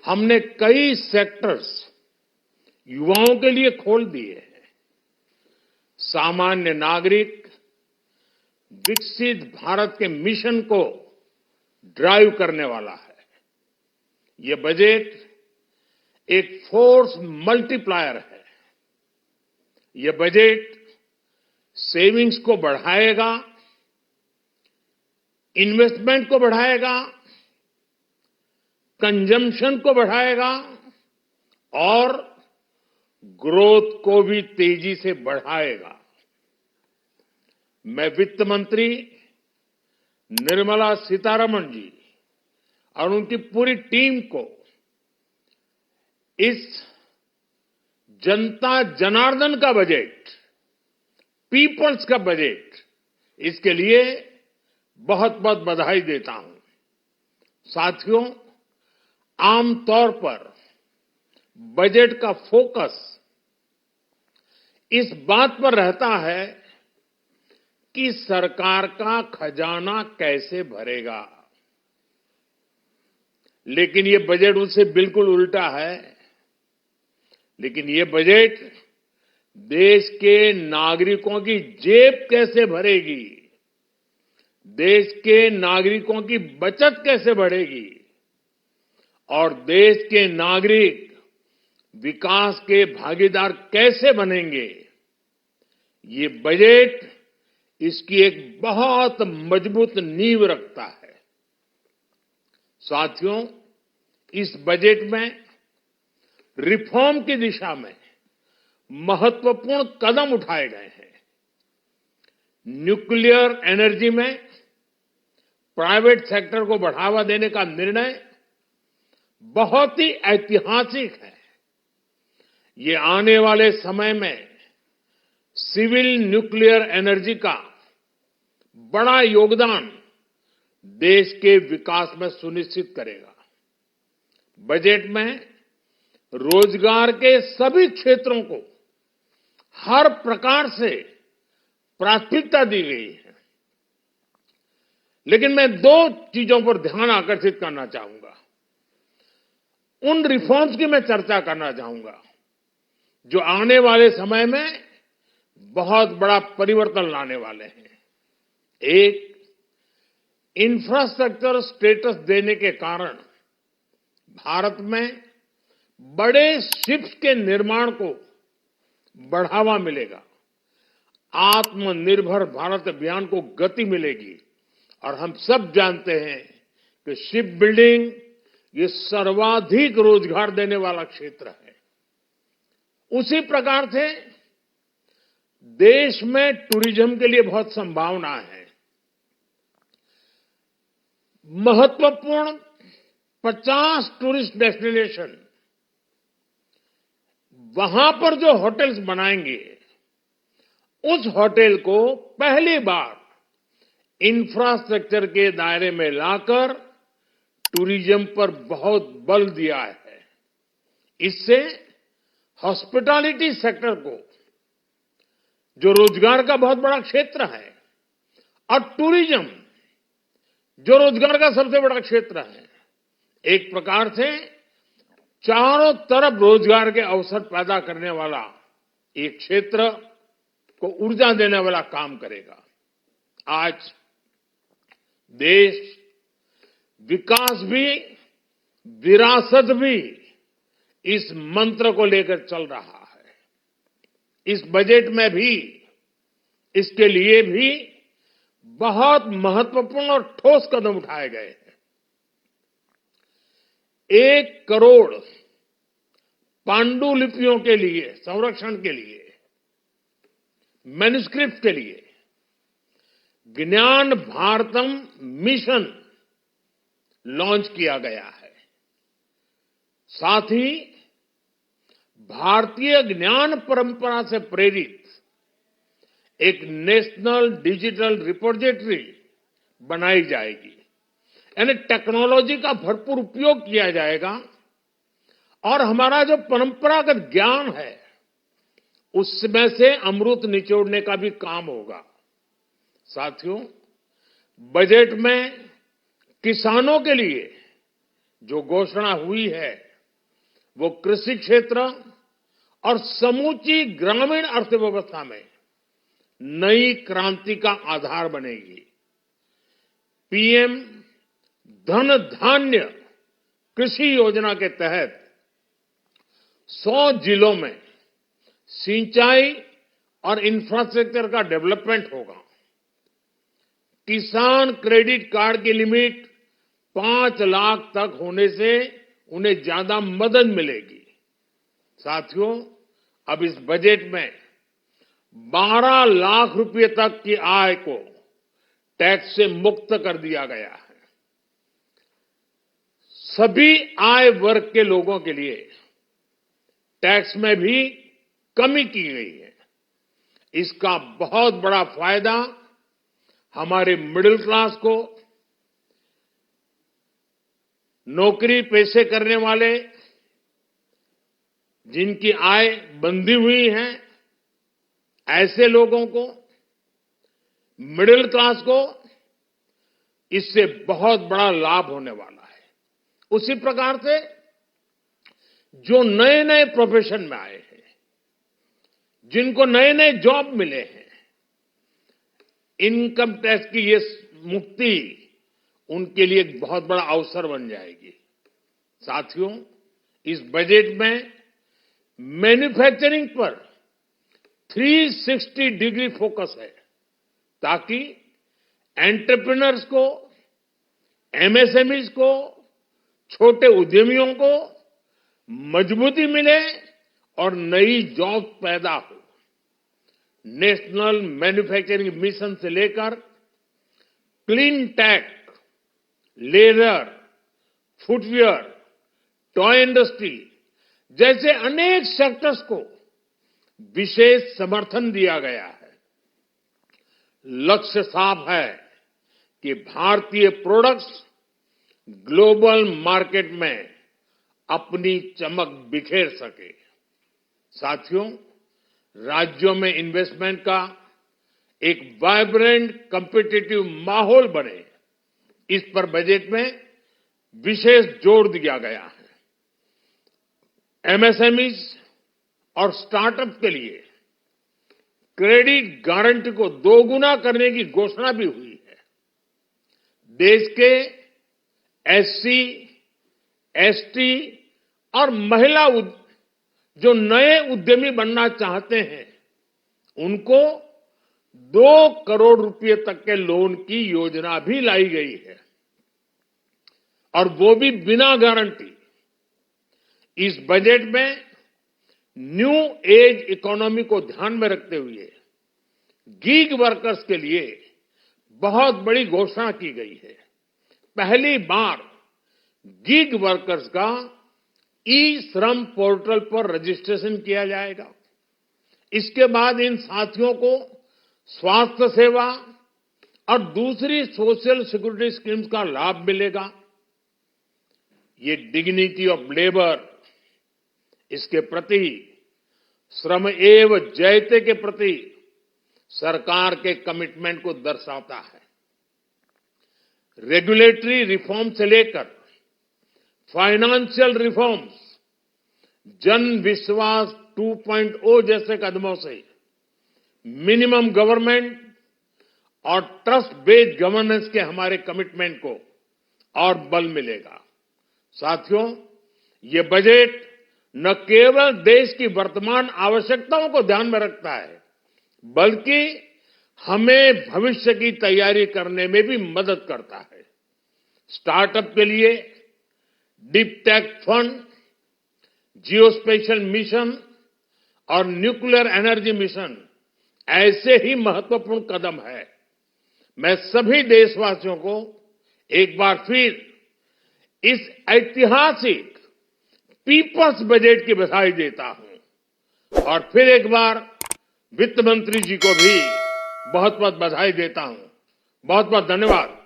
हमने कई सेक्टर्स युवाओं के लिए खोल दिए हैं। सामान्य नागरिक विकसित भारत के मिशन को ड्राइव करने वाला है। ये बजट एक फोर्स मल्टीप्लायर है। ये बजट सेविंग्स को बढ़ाएगा, इन्वेस्टमेंट को बढ़ाएगा, कंजम्पशन को बढ़ाएगा और ग्रोथ को भी तेजी से बढ़ाएगा। मैं वित्त मंत्री निर्मला सीतारमण जी और उनकी पूरी टीम को इस जनता जनार्दन का बजट, पीपल्स का बजट, इसके लिए बहुत बहुत बधाई देता हूं। साथियों, आमतौर पर बजट का फोकस इस बात पर रहता है कि सरकार का खजाना कैसे भरेगा, लेकिन ये बजट उससे बिल्कुल उल्टा है। लेकिन ये बजट देश के नागरिकों की जेब कैसे भरेगी, देश के नागरिकों की बचत कैसे बढ़ेगी और देश के नागरिक विकास के भागीदार कैसे बनेंगे, ये बजट इसकी एक बहुत मजबूत नींव रखता है। साथियों, इस बजट में रिफॉर्म की दिशा में महत्वपूर्ण कदम उठाए गए हैं। न्यूक्लियर एनर्जी में प्राइवेट सेक्टर को बढ़ावा देने का निर्णय बहुत ही ऐतिहासिक है। ये आने वाले समय में सिविल न्यूक्लियर एनर्जी का बड़ा योगदान देश के विकास में सुनिश्चित करेगा। बजट में रोजगार के सभी क्षेत्रों को हर प्रकार से प्राथमिकता दी गई है। लेकिन मैं दो चीजों पर ध्यान आकर्षित करना चाहूंगा। उन रिफॉर्म्स की मैं चर्चा करना चाहूंगा जो आने वाले समय में बहुत बड़ा परिवर्तन लाने वाले हैं। एक, इंफ्रास्ट्रक्चर स्टेटस देने के कारण भारत में बड़े शिप्स के निर्माण को बढ़ावा मिलेगा। आत्मनिर्भर भारत अभियान को गति मिलेगी और हम सब जानते हैं कि शिप बिल्डिंग ये सर्वाधिक रोजगार देने वाला क्षेत्र है। उसी प्रकार से देश में टूरिज्म के लिए बहुत संभावना है। महत्वपूर्ण 50 टूरिस्ट डेस्टिनेशन, वहां पर जो होटल्स बनाएंगे, उस होटल को पहली बार इंफ्रास्ट्रक्चर के दायरे में लाकर टूरिज्म पर बहुत बल दिया है। इससे हॉस्पिटैलिटी सेक्टर को, जो रोजगार का बहुत बड़ा क्षेत्र है, और टूरिज्म जो रोजगार का सबसे बड़ा क्षेत्र है, एक प्रकार से चारों तरफ रोजगार के अवसर पैदा करने वाला एक क्षेत्र को ऊर्जा देने वाला काम करेगा। आज देश विकास भी, विरासत भी, इस मंत्र को लेकर चल रहा है। इस बजट में भी इसके लिए भी बहुत महत्वपूर्ण और ठोस कदम उठाए गए हैं। 1 करोड़ पांडुलिपियों के लिए संरक्षण के लिए, मैन्युस्क्रिप्ट के लिए ज्ञान भारतम मिशन लॉन्च किया गया है। साथ ही भारतीय ज्ञान परंपरा से प्रेरित एक नेशनल डिजिटल रिपोजिटरी बनाई जाएगी। यानी टेक्नोलॉजी का भरपूर उपयोग किया जाएगा और हमारा जो परंपरागत ज्ञान है उसमें से अमृत निचोड़ने का भी काम होगा। साथियों, बजट में किसानों के लिए जो घोषणा हुई है वो कृषि क्षेत्र और समूची ग्रामीण अर्थव्यवस्था में नई क्रांति का आधार बनेगी। पीएम धन धान्य कृषि योजना के तहत 100 जिलों में सिंचाई और इंफ्रास्ट्रक्चर का डेवलपमेंट होगा। किसान क्रेडिट कार्ड की लिमिट 5 लाख तक होने से उन्हें ज्यादा मदद मिलेगी। साथियों, अब इस बजट में 12 लाख रुपए तक की आय को टैक्स से मुक्त कर दिया गया है। सभी आय वर्ग के लोगों के लिए टैक्स में भी कमी की गई है। इसका बहुत बड़ा फायदा हमारे मिडिल क्लास को, नौकरी पेशे करने वाले जिनकी आय बंधी हुई है, ऐसे लोगों को, मिडिल क्लास को इससे बहुत बड़ा लाभ होने वाला है। उसी प्रकार से जो नए नए प्रोफेशन में आए हैं, जिनको नए नए जॉब मिले हैं, इनकम टैक्स की ये मुक्ति उनके लिए एक बहुत बड़ा अवसर बन जाएगी। साथियों, इस बजट में मैन्युफैक्चरिंग पर 360 डिग्री फोकस है, ताकि एंटरप्रेन्योर्स को, एमएसएमईज को, छोटे उद्यमियों को मजबूती मिले और नई जॉब पैदा हो। नेशनल मैन्युफैक्चरिंग मिशन से लेकर clean tech, leather, footwear, toy industry जैसे अनेक सेक्टर्स को विशेष समर्थन दिया गया है। लक्ष्य साफ है कि भारतीय प्रोडक्ट्स ग्लोबल मार्केट में अपनी चमक बिखेर सके। साथियों, राज्यों में इन्वेस्टमेंट का एक वाइब्रेंट कॉम्पिटिटिव माहौल बने, इस पर बजट में विशेष जोर दिया गया है। एमएसएमईज और स्टार्टअप के लिए क्रेडिट गारंटी को दोगुना करने की घोषणा भी हुई है। देश के एससी, एसटी और महिला जो नए उद्यमी बनना चाहते हैं, उनको 2 करोड़ रुपए तक के लोन की योजना भी लाई गई है, और वो भी बिना गारंटी। इस बजट में न्यू एज इकोनॉमी को ध्यान में रखते हुए गीग वर्कर्स के लिए बहुत बड़ी घोषणा की गई है। पहली बार गीग वर्कर्स का ई श्रम पोर्टल पर रजिस्ट्रेशन किया जाएगा। इसके बाद इन साथियों को स्वास्थ्य सेवा और दूसरी सोशल सिक्योरिटी स्कीम्स का लाभ मिलेगा। ये डिग्निटी ऑफ लेबर, इसके प्रति, श्रम एव जयते के प्रति सरकार के कमिटमेंट को दर्शाता है। रेगुलेटरी रिफॉर्म से लेकर फाइनेंशियल रिफॉर्म्स, जन विश्वास 2.0 जैसे कदमों से मिनिमम गवर्नमेंट और ट्रस्ट बेस्ड गवर्नेंस के हमारे कमिटमेंट को और बल मिलेगा। साथियों, ये बजट न केवल देश की वर्तमान आवश्यकताओं को ध्यान में रखता है, बल्कि हमें भविष्य की तैयारी करने में भी मदद करता है। स्टार्टअप के लिए deep tech fund, geospatial mission और न्यूक्लियर एनर्जी मिशन ऐसे ही महत्वपूर्ण कदम है। मैं सभी देशवासियों को एक बार फिर इस ऐतिहासिक पीपल्स बजट की बधाई देता हूं, और फिर एक बार वित्त मंत्री जी को भी बहुत बहुत बधाई देता हूं। बहुत बहुत धन्यवाद।